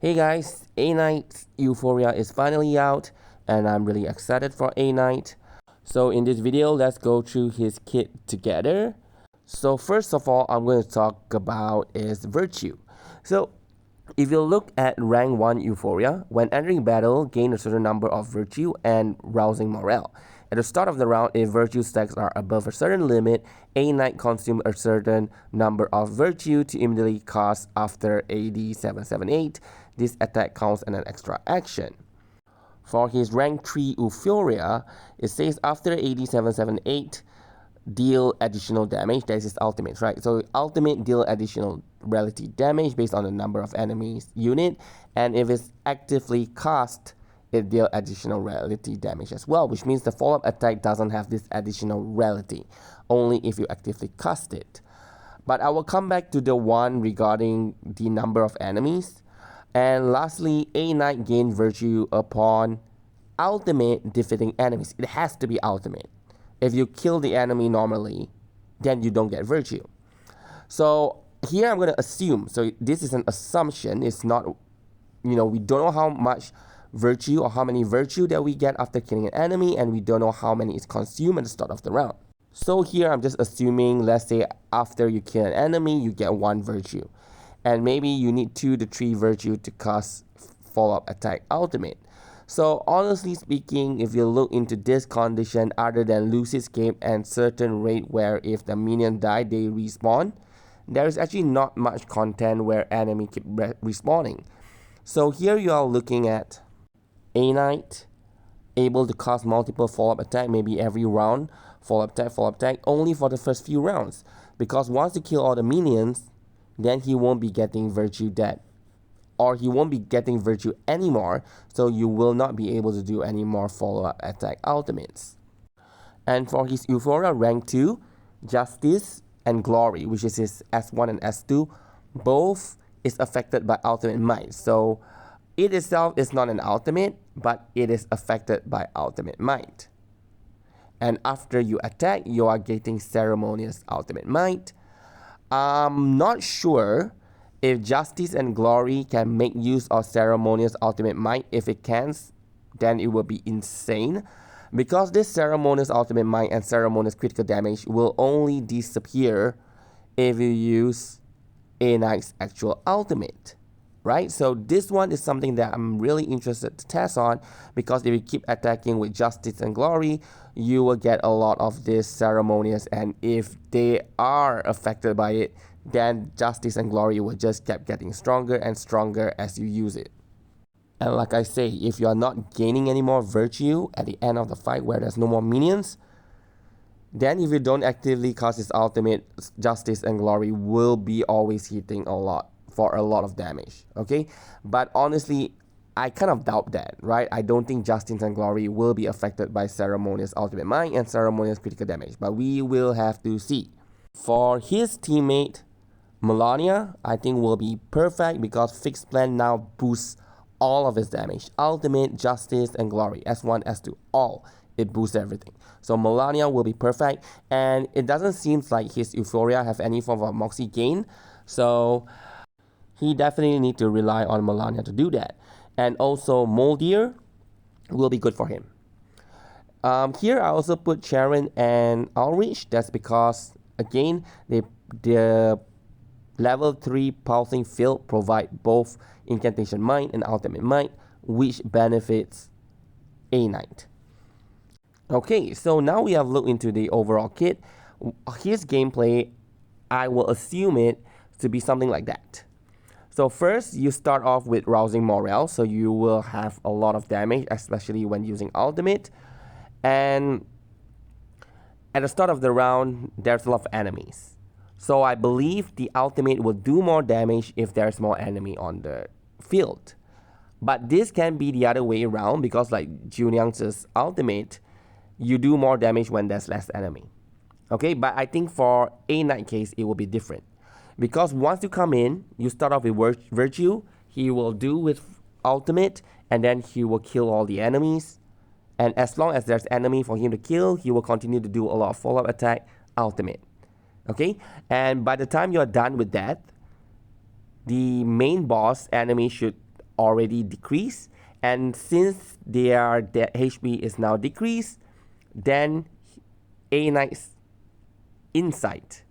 Hey guys, Knight Euphoria is finally out and I'm really excited for Knight. So in this video, let's go through his kit together. So first of all, I'm going to talk about his virtue. So if you look at rank 1 Euphoria, when entering battle, gain a certain number of virtue and rousing morale. At the start of the round, if virtue stacks are above a certain limit, Knight consumes a certain number of virtue to immediately cast after AD 778. This attack counts as an extra action. For his rank 3 Euphoria, it says after AD 778, deal additional damage. That's his ultimate, right? So ultimate deal additional reality damage based on the number of enemies unit, and if it's actively cast, it deal additional reality damage as well, which means the follow-up attack doesn't have this additional reality, only if you actively cast it. But I will come back to the one regarding the number of enemies. And lastly, Knight gain virtue upon ultimate defeating enemies. It has to be ultimate. If you kill the enemy normally, then you don't get virtue. So here I'm going to assume, so this is an assumption, it's not, we don't know how much virtue or how many virtue that we get after killing an enemy, and we don't know how many is consumed at the start of the round. So here I'm just assuming, let's say after you kill an enemy, you get 1 virtue. And maybe you need 2 to 3 virtue to cast follow-up attack ultimate. So honestly speaking, if you look into this condition, other than Lucid Escape and certain raid where if the minion die, they respawn, there is actually not much content where enemy keep respawning. So here you are looking at Knight able to cast multiple follow-up attack, maybe every round, follow-up attack, only for the first few rounds. Because once you kill all the minions, then he won't be getting virtue dead. Or he won't be getting virtue anymore, so you will not be able to do any more follow-up attack ultimates. And for his Euphoria rank 2, Justice and Glory, which is his S1 and S2, both is affected by ultimate might. So it itself is not an ultimate, but it is affected by ultimate might. And after you attack, you are getting ceremonious ultimate might. I'm not sure if Justice and Glory can make use of ceremonious ultimate might. If it can, then it will be insane, because this ceremonious ultimate might and ceremonious critical damage will only disappear if you use Knight's actual ultimate, right? So this one is something that I'm really interested to test on, because if you keep attacking with Justice and Glory, you will get a lot of this ceremonious, and if they are affected by it, then Justice and Glory will just keep getting stronger and stronger as you use it. And like I say, if you are not gaining any more virtue at the end of the fight where there's no more minions, then if you don't actively cast his ultimate, Justice and Glory will be always hitting a lot for a lot of damage, okay? But honestly, I kind of doubt that, right? I don't think Justice and Glory will be affected by ceremonious ultimate might and ceremonious critical damage, but we will have to see. For his teammate, Melania, I think will be perfect, because Fixed Plan now boosts all of his damage. Ultimate, Justice, and Glory, S1, S2, all. It boosts everything. So Melania will be perfect, and it doesn't seem like his Euphoria have any form of Moxie gain, so he definitely need to rely on Melania to do that. And also Moldier will be good for him. Here I also put Sharon and Ulrich. That's because, again, the level 3 pulsing field provide both incantation might and ultimate might, which benefits Knight. Okay, so now we have looked into the overall kit. His gameplay, I will assume it to be something like that. So first, you start off with rousing morale, so you will have a lot of damage, especially when using ultimate. And at the start of the round, there's a lot of enemies. So I believe the ultimate will do more damage if there's more enemy on the field. But this can be the other way around, because like Junyang's ultimate, you do more damage when there's less enemy. Okay, but I think for Knight case, it will be different. Because once you come in, you start off with virtue, he will do with ultimate, and then he will kill all the enemies. And as long as there's enemy for him to kill, he will continue to do a lot of follow-up attack, ultimate. Okay, and by the time you're done with that, the main boss enemy should already decreased, and since their HP is now decreased, then A Knight's Insight,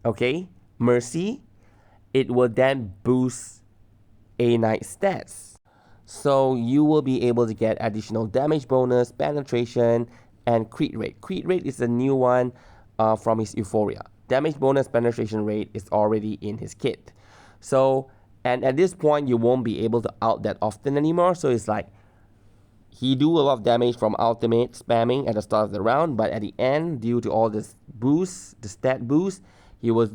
okay, Mercy, it will then boost A Knight's stats. So you will be able to get additional damage bonus, penetration, and crit rate. Crit rate is a new one from his Euphoria. Damage bonus, penetration rate is already in his kit. So, and at this point, you won't be able to ult that often anymore. So it's like, he do a lot of damage from ultimate spamming at the start of the round, but at the end, due to all this boost, the stat boost, he will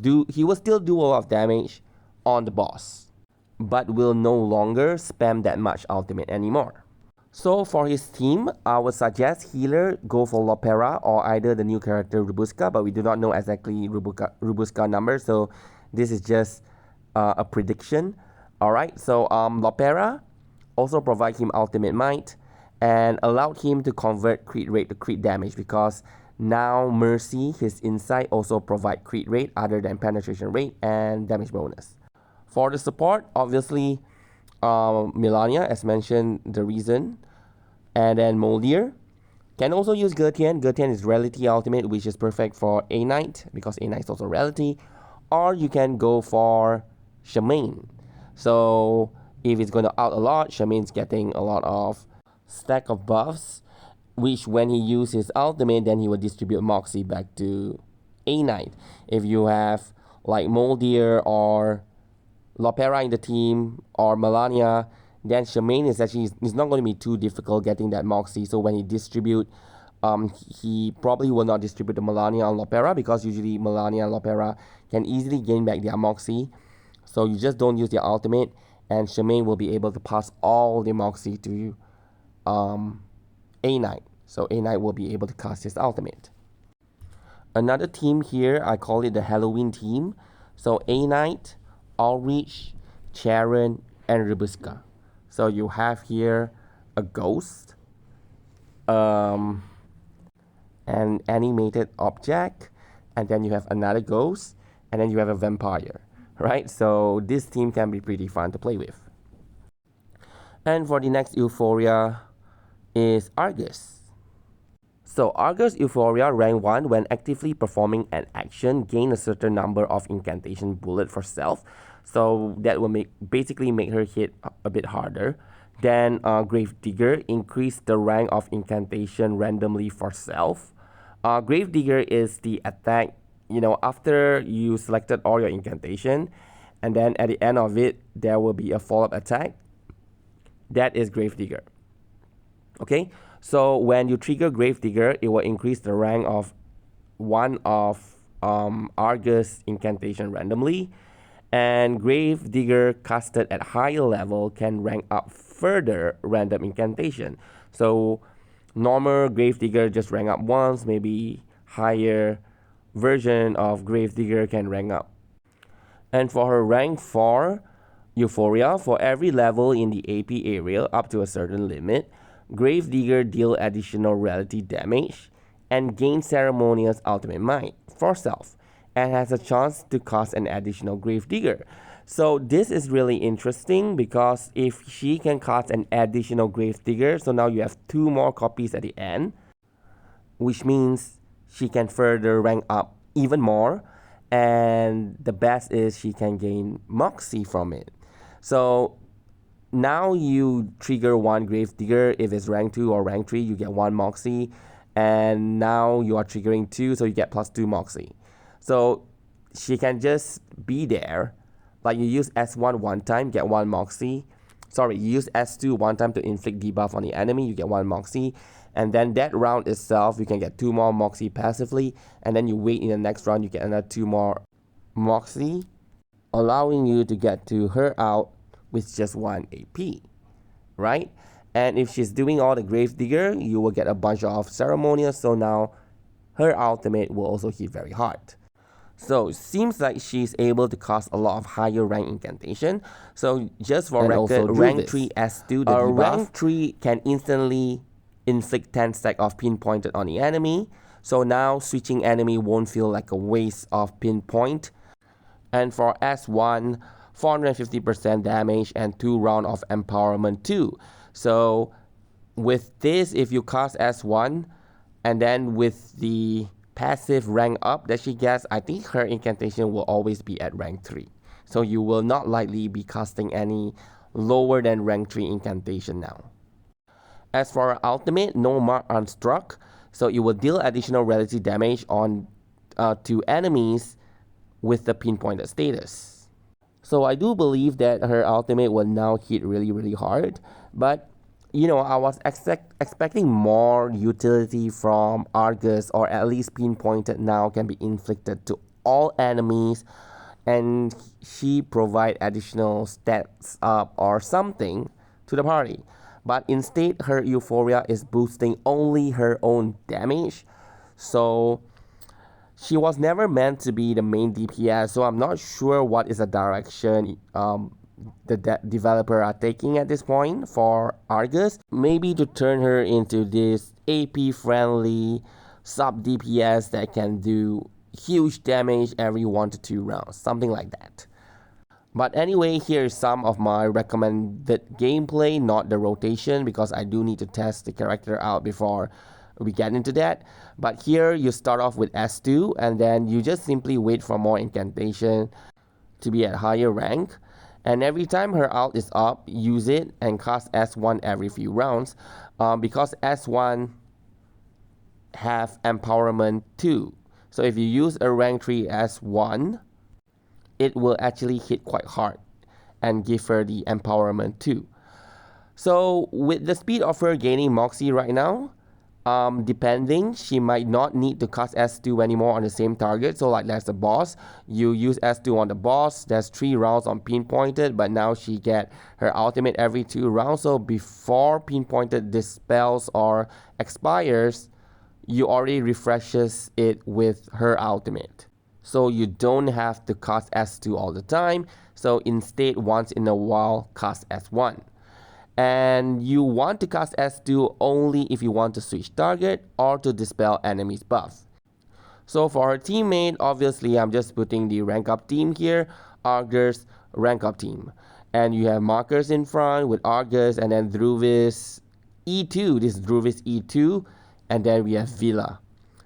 still do a lot of damage on the boss, but will no longer spam that much ultimate anymore. So for his team, I would suggest healer go for Lopera or either the new character Rubuska, but we do not know exactly Rubuska number, so this is just a prediction. Alright, so Lopera also provide him ultimate might and allowed him to convert crit rate to crit damage, because now Mercy, his insight, also provide crit rate other than penetration rate and damage bonus. For the support, obviously, Melania, as mentioned, the reason, and then Moldier. Can also use Gertian. Gertian is Reality Ultimate, which is perfect for A Knight, because A Knight is also Reality. Or you can go for Shemaine. So if it's going to out a lot, Shamaine's getting a lot of stack of buffs, which when he uses his ultimate, then he will distribute Moxie back to A Knight. If you have like Moldier or Lopera in the team or Melania, then Shemaine is not going to be too difficult getting that Moxie. So when he distribute, he probably will not distribute the Melania and Lopera, because usually Melania and Lopera can easily gain back their Moxie. So you just don't use their ultimate, and Shemaine will be able to pass all the Moxie to A Knight. So A Knight will be able to cast his ultimate. Another team here, I call it the Halloween team. So A Knight, Ulrich, Charon, and Rubuska. So you have here a ghost, an animated object, and then you have another ghost, and then you have a vampire, right? So this team can be pretty fun to play with. And for the next Euphoria is Argus. So Argus Euphoria rank 1, when actively performing an action, gain a certain number of incantation bullet for self. So that will basically make her hit a bit harder. Then Gravedigger, increase the rank of incantation randomly for self. Gravedigger is the attack, after you selected all your incantation, and then at the end of it, there will be a follow-up attack. That is Gravedigger. Okay, so when you trigger Gravedigger, it will increase the rank of one of Argus incantation randomly, and Gravedigger casted at higher level can rank up further random incantation. So normal Gravedigger just rank up once, maybe higher version of Gravedigger can rank up. And for her rank 4 Euphoria, for every level in the AP area up to a certain limit, Gravedigger deal additional reality damage and gain ceremonious ultimate might for self, and has a chance to cast an additional Gravedigger. So this is really interesting, because if she can cast an additional Gravedigger, so now you have 2 more copies at the end, which means she can further rank up even more, and the best is she can gain Moxie from it. So now you trigger 1 Gravedigger. If it's rank 2 or rank 3, you get 1 Moxie, and now you are triggering 2, so you get +2 Moxie. So she can just be there, like you use S1 one time, get 1 Moxie. Sorry, you use S2 one time to inflict debuff on the enemy, you get 1 Moxie, and then that round itself, you can get 2 more Moxie passively, and then you wait in the next round, you get another 2 more Moxie, allowing you to get to her out with just 1 AP, right? And if she's doing all the Gravedigger, you will get a bunch of ceremonious, so now her ultimate will also hit very hard. So it seems like she's able to cast a lot of higher rank incantation. So just for record, rank 3 S2, the debuff, rank 3 can instantly inflict 10 stack of pinpointed on the enemy. So now switching enemy won't feel like a waste of pinpoint. And for S1, 450% damage, and 2 rounds of empowerment too. So with this, if you cast S1, and then with the passive rank up that she gets, I think her incantation will always be at rank 3. So you will not likely be casting any lower than rank 3 incantation now. As for her ultimate, no mark unstruck, so it will deal additional relative damage on to enemies with the pinpointed status. So I do believe that her ultimate will now hit really hard, but you know, I was expecting more utility from Argus, or at least pinpointed now can be inflicted to all enemies, and she provide additional stats up or something to the party. But instead, her Euphoria is boosting only her own damage, so she was never meant to be the main DPS, so I'm not sure what is the direction the developer are taking at this point for Argus. Maybe to turn her into this AP friendly sub DPS that can do huge damage every 1 to 2 rounds, something like that. But anyway, here's some of my recommended gameplay, not the rotation, because I do need to test the character out before we get into that. But here you start off with S2, and then you just simply wait for more incantation to be at higher rank. And every time her ult is up, use it and cast S1 every few rounds, because S1 have empowerment too. So if you use a rank 3 S1, it will actually hit quite hard and give her the empowerment too. So with the speed of her gaining Moxie right now, depending, she might not need to cast S2 anymore on the same target. So like that's the boss, you use S2 on the boss, there's 3 rounds on pinpointed, but now she get her ultimate every 2 rounds. So before pinpointed dispels or expires, you already refreshes it with her ultimate. So you don't have to cast S2 all the time. So instead, once in a while, cast S1. And you want to cast S2 only if you want to switch target or to dispel enemy's buff. So for her teammate, obviously I'm just putting the rank up team here, Argus rank up team. And you have markers in front with Argus, and then Druvis E2, this is Druvis E2, and then we have Villa.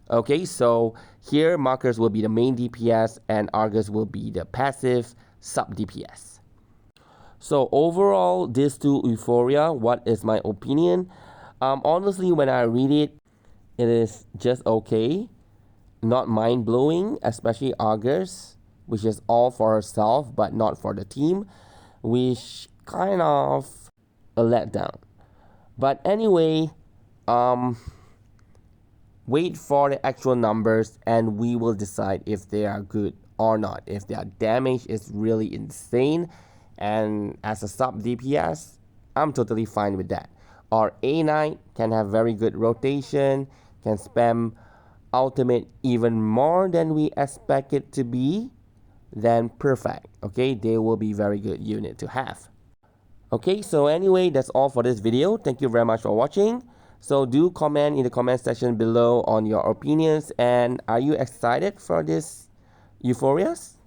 Okay, so here markers will be the main DPS and Argus will be the passive sub DPS. So overall, these two Euphoria, what is my opinion? Honestly, when I read it, it is just okay. Not mind-blowing, especially Argus, which is all for herself but not for the team, which kind of a letdown. But anyway, wait for the actual numbers and we will decide if they are good or not. If their damage is really insane, and as a sub DPS, I'm totally fine with that. Or A Knight can have very good rotation, can spam ultimate even more than we expect it to be, then perfect. Okay, they will be very good unit to have. Okay, so anyway, that's all for this video. Thank you very much for watching. So do comment in the comment section below on your opinions, and are you excited for this Euphorias?